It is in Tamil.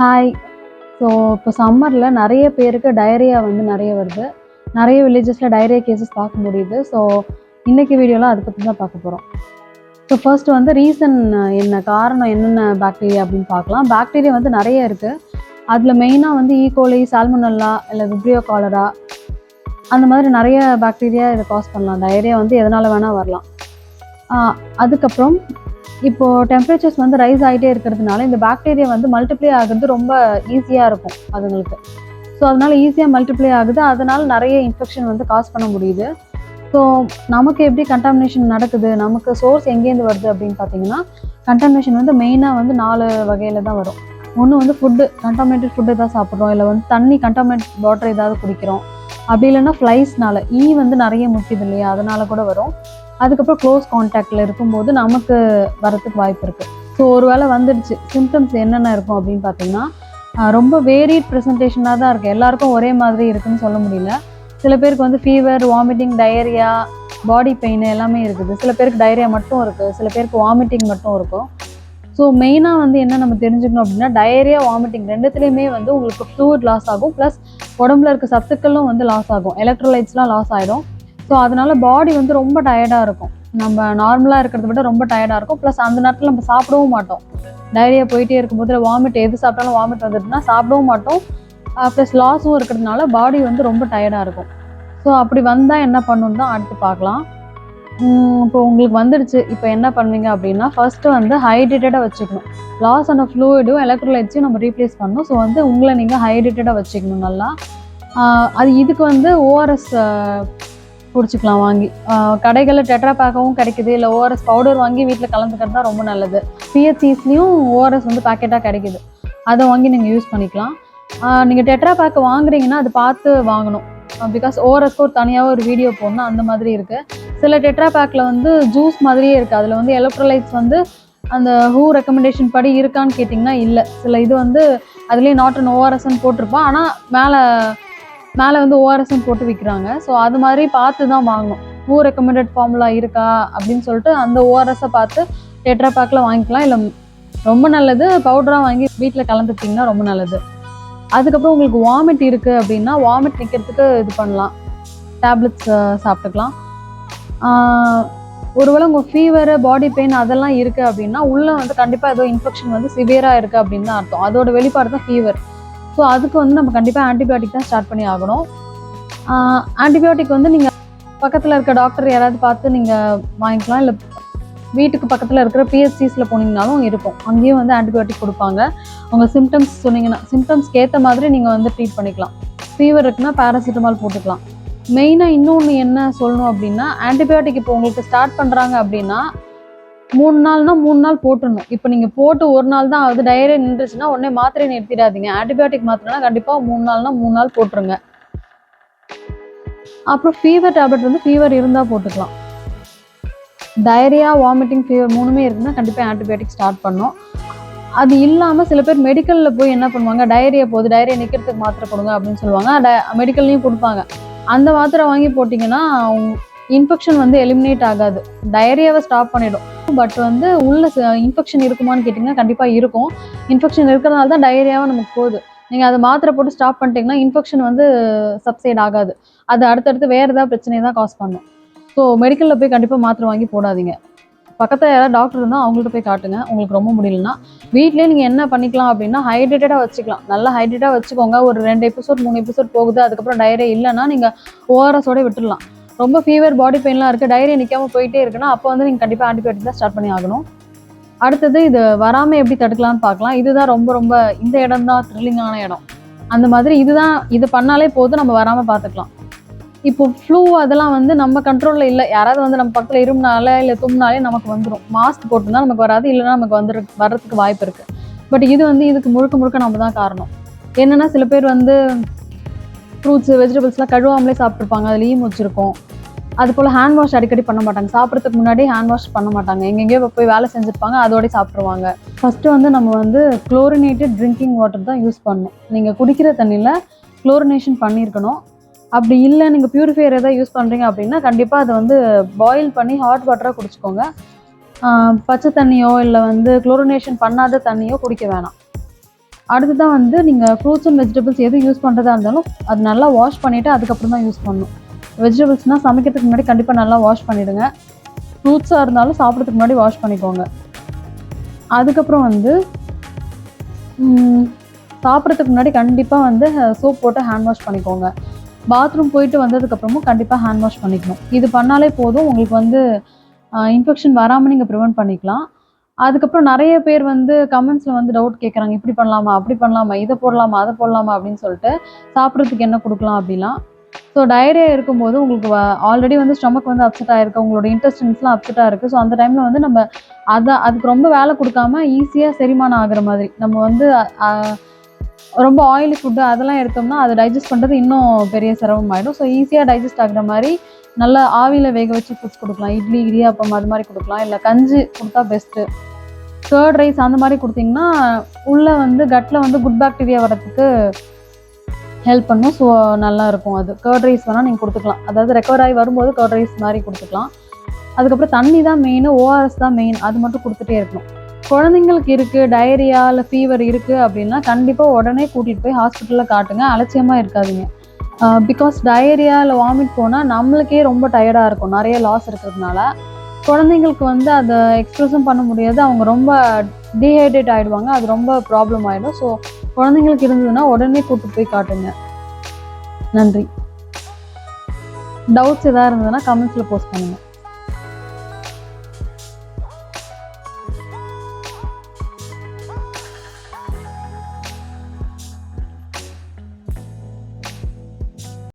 ஹாய். ஸோ இப்போ சம்மரில் நிறைய பேருக்கு டயரியா வந்து நிறைய வருது. நிறைய வில்லேஜஸில் டயரியா கேசஸ் பார்க்க முடியுது. ஸோ இன்றைக்கி வீடியோவில் அதை பற்றி தான் பார்க்க போகிறோம். ஸோ ஃபர்ஸ்ட் வந்து ரீசன் என்ன, காரணம் என்னென்ன பாக்டீரியா அப்படின்னு பார்க்கலாம். பாக்டீரியா வந்து நிறைய இருக்குது. அதில் மெயினாக வந்து ஈகோலி, சால்மனல்லா இல்லை விப்ரியோ காலரா அந்த மாதிரி நிறைய பாக்டீரியா இதை காஸ் பண்ணலாம். டயரியா வந்து எதனால் வேணால் வரலாம். அதுக்கப்புறம் இப்போது டெம்பரேச்சர்ஸ் வந்து ரைஸ் ஆகிட்டே இருக்கிறதுனால இந்த பாக்டீரியா வந்து மல்டிப்ளை ஆகுறது ரொம்ப ஈஸியாக இருக்கும் அதுங்களுக்கு. ஸோ அதனால் ஈஸியாக மல்டிப்ளை ஆகுது. அதனால் நிறைய இன்ஃபெக்ஷன் வந்து காஸ் பண்ண முடியுது. ஸோ நமக்கு எப்படி கண்டாமினேஷன் நடக்குது, நமக்கு சோர்ஸ் எங்கேருந்து வருது அப்படின்னு பார்த்தீங்கன்னா, கண்டாமினேஷன் வந்து மெயினாக வந்து 4 வகையில் தான் வரும். ஒன்று வந்து ஃபுட்டு, கண்டாமினேட்டட் ஃபுட்டு எதாவது சாப்பிட்றோம், இல்லை வந்து தண்ணி கண்டாமினேட் வாட்டர் ஏதாவது குடிக்கிறோம், அப்படி இல்லைன்னா ஃப்ளைஸ்னால வந்து நிறைய முக்கியது இல்லையா, அதனால கூட வரும். அதுக்கப்புறம் க்ளோஸ் கான்டாக்டில் இருக்கும்போது நமக்கு வரத்துக்கு வாய்ப்பு இருக்குது. ஸோ ஒரு வேளை வந்துடுச்சு, சிம்டம்ஸ் என்னென்ன இருக்கும் அப்படின்னு பார்த்தீங்கன்னா, ரொம்ப வேரியட் ப்ரெசன்டேஷனாக தான் இருக்குது. எல்லாருக்கும் ஒரே மாதிரி இருக்குதுன்னு சொல்ல முடியல. சில பேருக்கு வந்து fever, vomiting, diarrhoea, body pain எல்லாமே இருக்குது. சில பேருக்கு டயரியா மட்டும் இருக்குது, சில பேருக்கு வாமிட்டிங் மட்டும் இருக்கும். ஸோ மெயினாக வந்து என்ன நம்ம தெரிஞ்சுக்கணும் அப்படின்னா, டயரியா, வாமிட்டிங் ரெண்டுத்துலேயுமே வந்து உங்களுக்கு ஃப்ளூயிட் லாஸ் ஆகும், ப்ளஸ் உடம்புல இருக்க சத்துக்களும் வந்து லாஸ் ஆகும், எலக்ட்ரோலைட்ஸ்லாம் லாஸ் ஆகிடும். ஸோ அதனால் பாடி வந்து ரொம்ப டயர்டாக இருக்கும். நம்ம நார்மலாக இருக்கிறத விட ரொம்ப டயர்டாக இருக்கும். ப்ளஸ் அந்த நேரத்தில் நம்ம சாப்பிடவும் மாட்டோம். டயரியா போயிட்டே இருக்கும்போது வாமிட், எது சாப்பிட்டாலும் வாமிட் வந்துட்டுனா சாப்பிடவும் மாட்டோம். ப்ளஸ் லாஸும் இருக்கிறதுனால பாடி வந்து ரொம்ப டயர்டாக இருக்கும். ஸோ அப்படி வந்தால் என்ன பண்ணணும் தான் அடுத்து பார்க்கலாம். இப்போ உங்களுக்கு வந்துடுச்சு, இப்போ என்ன பண்ணுவீங்க அப்படின்னா, ஃபர்ஸ்ட்டு வந்து ஹைட்ரேட்டடாக வச்சுக்கணும். லாஸ் ஆன ஃப்ளூயிடும் எலக்ட்ரோலைட்ஸையும் நம்ம ரீப்ளேஸ் பண்ணணும். ஸோ வந்து உங்களை நீங்கள் ஹைட்ரேட்டடாக வச்சுக்கணும் நல்லா. அது இதுக்கு வந்து ஓஆர்எஸ் குடிச்சிக்கலாம் வாங்கி. கடைகளில் டெட்ரா பேக்காகவும் கிடைக்குது, இல்லை ஓஆர்எஸ் பவுடர் வாங்கி வீட்டில் கலந்துக்கிறது தான் ரொம்ப நல்லது. பிஹெச்சிஸ்லேயும் ஓஆர்எஸ் வந்து பேக்கெட்டாக கிடைக்குது, அதை வாங்கி நீங்கள் யூஸ் பண்ணிக்கலாம். நீங்கள் டெட்ரா பேக்கை வாங்குறீங்கன்னா அது பார்த்து வாங்கணும். பிகாஸ் ஓஆர்எஸ்க்கு ஒரு தனியாக ஒரு வீடியோ போடணும், அந்த மாதிரி இருக்குது. சில டெட்ரா பேக்கில் வந்து ஜூஸ் மாதிரியே இருக்குது, அதில் வந்து எலக்ட்ரோலைட்ஸ் வந்து அந்த ஹூ ரெக்கமெண்டேஷன் படி இருக்கான்னு கேட்டிங்கன்னா இல்லை. சில இது வந்து அதுலேயே நாட் அண்ட் ஓஆர்எஸ்ன்னு போட்டிருப்பான், ஆனால் மேலே வந்து ஓஆர்எஸ்ன்னு போட்டு விற்கிறாங்க. ஸோ அது மாதிரி பார்த்து தான் வாங்கணும். ஹூ ரெக்கமெண்டட் ஃபார்முலா இருக்கா அப்படின்னு சொல்லிட்டு அந்த ஓஆர்எஸை பார்த்து டெட்ரா பேக்கில் வாங்கிக்கலாம். இல்லை ரொம்ப நல்லது பவுடராக வாங்கி வீட்டில் கலந்துக்கிட்டிங்கன்னா ரொம்ப நல்லது. அதுக்கப்புறம் உங்களுக்கு வாமிட் இருக்குது அப்படின்னா, வாமிட் நிற்கிறதுக்கு இது பண்ணலாம், டேப்லெட்ஸ் சாப்பிட்டுக்கலாம். ஒருவேளை உங்கள் ஃபீவரு, பாடி பெயின் அதெல்லாம் இருக்குது அப்படின்னா, உள்ளே வந்து கண்டிப்பாக ஏதோ இன்ஃபெக்ஷன் வந்து சிவியராக இருக்குது அப்படின்னு தான் அர்த்தம். அதோட வெளிப்பாடு தான் ஃபீவர். ஸோ அதுக்கு வந்து நம்ம கண்டிப்பாக ஆன்டிபயோட்டிக் தான் ஸ்டார்ட் பண்ணி ஆகணும். ஆன்டிபயோட்டிக் வந்து நீங்கள் பக்கத்தில் இருக்க டாக்டர் யாராவது பார்த்து நீங்கள் வாங்கிக்கலாம், இல்லை வீட்டுக்கு பக்கத்தில் இருக்கிற பிஹெச்சிஸில் போனீங்கனாலும் இருக்கும், அங்கேயும் வந்து ஆன்டிபயோட்டிக் கொடுப்பாங்க. உங்கள் சிம்டம்ஸ் சொன்னீங்கன்னா சிம்டம்ஸ்க்கு ஏற்ற மாதிரி நீங்கள் வந்து ட்ரீட் பண்ணிக்கலாம். ஃபீவர் இருக்குன்னா பேராசிட்டமால் போட்டுக்கலாம். மெயினாக இன்னொன்று என்ன சொல்லணும் அப்படின்னா, ஆன்டிபயோட்டிக் இப்போ உங்களுக்கு ஸ்டார்ட் பண்ணுறாங்க அப்படின்னா 3 நாள்னா 3 நாள் போட்டுடணும். இப்போ நீங்கள் போட்டு 1 நாள் தான் ஆகுது, டயரியா நின்றுச்சுன்னா உடனே மாத்திரை நிறுத்திடாதீங்க. ஆன்டிபயோட்டிக் மாத்திரைனா கண்டிப்பாக 3 நாள்னா 3 நாள் போட்டுருங்க. அப்புறம் ஃபீவர் டேப்லெட் வந்து ஃபீவர் இருந்தால் போட்டுக்கலாம். டயரியா, வாமிட்டிங், ஃபீவர் 3மே இருக்குன்னா கண்டிப்பாக ஆன்டிபயோட்டிக் ஸ்டார்ட் பண்ணணும். அது இல்லாமல் சில பேர் மெடிக்கலில் போய் என்ன பண்ணுவாங்க, டயரியா போகுது, டயரியா நிற்கிறதுக்கு மாத்திரை கொடுங்க அப்படின்னு சொல்லுவாங்க. மெடிக்கல்லையும் கொடுப்பாங்க. அந்த மாத்திரை வாங்கி போட்டிங்கன்னா இன்ஃபெக்ஷன் வந்து எலிமினேட் ஆகாது, டயரியாவை ஸ்டாப் பண்ணிடும். பட் வந்து உள்ள இன்ஃபெக்ஷன் இருக்குமான்னு கேட்டிங்கன்னா கண்டிப்பாக இருக்கும். இன்ஃபெக்ஷன் இருக்கிறதுனால தான் டயரியாவை நமக்கு போகுது. நீங்கள் அதை மாத்திரை போட்டு ஸ்டாப் பண்ணிட்டீங்கன்னா இன்ஃபெக்ஷன் வந்து சப்சைட் ஆகாது, அது அடுத்தடுத்து வேறு ஏதாவது பிரச்சனையை தான் காஸ் பண்ணும். ஸோ மெடிக்கலில் போய் கண்டிப்பாக மாத்திரை வாங்கி போடாதீங்க. பக்கத்தில் யாராவது டாக்டர் இருந்தால் அவங்கள்ட்ட போய் காட்டுங்க. உங்களுக்கு ரொம்ப முடியலன்னா வீட்லேயே நீங்கள் என்ன பண்ணிக்கலாம் அப்படின்னா, ஹைட்ரேட்டடாக வச்சுக்கலாம். நல்லா ஹைட்ரேட்டாக வச்சுக்கோங்க. ஒரு 2 எபிசோட் 3 எபிசோட் போகுது, அதுக்கப்புறம் டயரியா இல்லைன்னா நீங்கள் ஓஆர்எஸோட விட்டுடலாம். ரொம்ப ஃபீவர், பாடி பெயின்லாம் இருக்குது, டயரியா நிற்காமல் போயிட்டே இருக்குன்னா அப்போ வந்து நீங்கள் கண்டிப்பாக ஆன்டிபயோட்டிக் தான் ஸ்டார்ட் பண்ணி ஆகணும். அடுத்தது இது வராமல் எப்படி தடுக்கலான்னு பார்க்கலாம். இதுதான் ரொம்ப ரொம்ப இந்த இடம் தான் த்ரில்லிங்கான இடம். அந்த மாதிரி இது பண்ணாலே போதும், நம்ம வராமல் பார்த்துக்கலாம். இப்போ ஃப்ளூ அதெல்லாம் வந்து நம்ம கண்ட்ரோலில் இல்லை. யாராவது வந்து நம்ம பக்கத்தில் இருமுனால இல்லை தும்னாலே நமக்கு வந்துடும். மாஸ்க் போட்டுருந்தா நமக்கு வராது, இல்லைன்னா நமக்கு வர்றதுக்கு வாய்ப்பு இருக்குது. பட் இது வந்து இதுக்கு முழுக்க நம்ம தான் காரணம். என்னென்னா சில பேர் வந்து ஃப்ரூட்ஸு, வெஜிடபிள்ஸ்லாம் கழுவாமலே சாப்பிட்ருப்பாங்க, அதுலேயும் வச்சுருக்கோம். அது போல் ஹேண்ட் வாஷ் அடிக்கடி பண்ண மாட்டாங்க. சாப்பிட்றதுக்கு முன்னாடி ஹேண்ட் வாஷ் பண்ண மாட்டாங்க, எங்கெங்கேயோ போய் வேலை செஞ்சுருப்பாங்க, அதோடய சாப்பிட்ருவாங்க. ஃபஸ்ட்டு வந்து நம்ம வந்து குளோரினேட்டட் ட்ரிங்கிங் வாட்டர் தான் யூஸ் பண்ணணும். நீங்கள் குடிக்கிற தண்ணியில் குளோரினேஷன் பண்ணியிருக்கணும். அப்படி இல்லை நீங்கள் பியூரிஃபையர் எதாவது யூஸ் பண்ணுறீங்க அப்படின்னா கண்டிப்பாக அதை வந்து பாயில் பண்ணி ஹாட் வாட்டராக குடிச்சிக்கோங்க. பச்சை தண்ணியோ இல்லை வந்து குளோரினேஷன் பண்ணாத தண்ணியோ குடிக்க வேணாம். அடுத்ததான் வந்து நீங்கள் ஃப்ரூட்ஸ் அண்ட் வெஜிடபிள்ஸ் எது யூஸ் பண்ணுறதா இருந்தாலும் அது நல்லா வாஷ் பண்ணிவிட்டு அதுக்கப்புறம் தான் யூஸ் பண்ணணும். வெஜிடபிள்ஸ்னால் சமைக்கிறதுக்கு முன்னாடி கண்டிப்பாக நல்லா வாஷ் பண்ணிவிடுங்க. ஃப்ரூட்ஸாக இருந்தாலும் சாப்பிட்றதுக்கு முன்னாடி வாஷ் பண்ணிக்கோங்க. அதுக்கப்புறம் வந்து சாப்பிட்றதுக்கு முன்னாடி கண்டிப்பாக வந்து சோப் போட்டு ஹேண்ட் வாஷ் பண்ணிக்கோங்க. பாத்ரூம் போயிட்டு வந்ததுக்கப்புறமும் கண்டிப்பாக ஹேண்ட் வாஷ் பண்ணிக்கணும். இது பண்ணாலே போதும், உங்களுக்கு வந்து இன்ஃபெக்ஷன் வராமல் நீங்கள் ப்ரிவென்ட் பண்ணிக்கலாம். அதுக்கப்புறம் நிறைய பேர் வந்து கமெண்ட்ஸில் வந்து டவுட் கேட்குறாங்க, இப்படி பண்ணலாமா, அப்படி பண்ணலாமா, இதை போடலாமா, அதை போடலாமா அப்படின்னு சொல்லிட்டு, சாப்பிட்றதுக்கு என்ன கொடுக்கலாம் அப்படிலாம். ஸோ டயரியா இருக்கும்போது உங்களுக்கு ஆல்ரெடி வந்து ஸ்டொமக் வந்து அப்செட் ஆகிருக்கு, உங்களோட இன்டெஸ்டின்ஸ்லாம் அப்செட்டாக இருக்குது. ஸோ அந்த டைமில் வந்து நம்ம அதுக்கு ரொம்ப வேலை கொடுக்காம ஈஸியாக செரிமானம் ஆகிற மாதிரி நம்ம வந்து ரொம்ப ஆயிலி ஃபுட்டு அதெல்லாம் எடுத்தோம்னா அது டைஜஸ்ட் பண்ணுறது இன்னும் பெரிய சிரமம் ஆகிடும். ஸோ ஈஸியாக டைஜஸ்ட் ஆகிற மாதிரி நல்லா ஆவியில் வேக வச்சு ஃபுட்ஸ் கொடுக்கலாம். இட்லி, இடியாப்பம் அது மாதிரி கொடுக்கலாம். இல்லை கஞ்சி கொடுத்தா பெஸ்ட்டு. கர்ட் ரைஸ் அந்த மாதிரி கொடுத்தீங்கன்னா உள்ளே வந்து கட்டில் வந்து குட் பாக்டீரியா வரத்துக்கு ஹெல்ப் பண்ணும். ஸோ நல்லாயிருக்கும். அது கர்ட் ரைஸ் வேணால் நீங்கள் கொடுத்துக்கலாம். அதாவது ரெக்கவர் ஆகி வரும்போது கர்ட் ரைஸ் மாதிரி கொடுத்துக்கலாம். அதுக்கப்புறம் தண்ணி தான் மெயின், ஓஆர்எஸ் தான் மெயின், அது மட்டும் கொடுத்துட்டே இருக்கணும். குழந்தைங்களுக்கு இருக்குது டயரியா இல்லை ஃபீவர் இருக்குது அப்படின்னா கண்டிப்பாக உடனே கூட்டிகிட்டு போய் ஹாஸ்பிட்டலில் காட்டுங்க. அலட்சியமாக இருக்காதீங்க. பிகாஸ் டயரியா இல்லை வாமிட் போனால் நம்மளுக்கே ரொம்ப டயர்டாக இருக்கும், நிறைய லாஸ் இருக்கிறதுனால. குழந்தைங்களுக்கு வந்து அதை எக்ஸ்ப்ரெஸும் பண்ண முடியாது, அவங்க ரொம்ப டீஹைட்ரேட் ஆகிடுவாங்க, அது ரொம்ப ப்ராப்ளம் ஆகிடும். ஸோ குழந்தைங்களுக்கு இருந்ததுன்னா உடனே கூப்பிட்டு போய் காட்டுங்க. நன்றி. டவுட்ஸ் எதாவது இருந்ததுன்னா கமெண்ட்ஸில் போஸ்ட் பண்ணுங்கள்.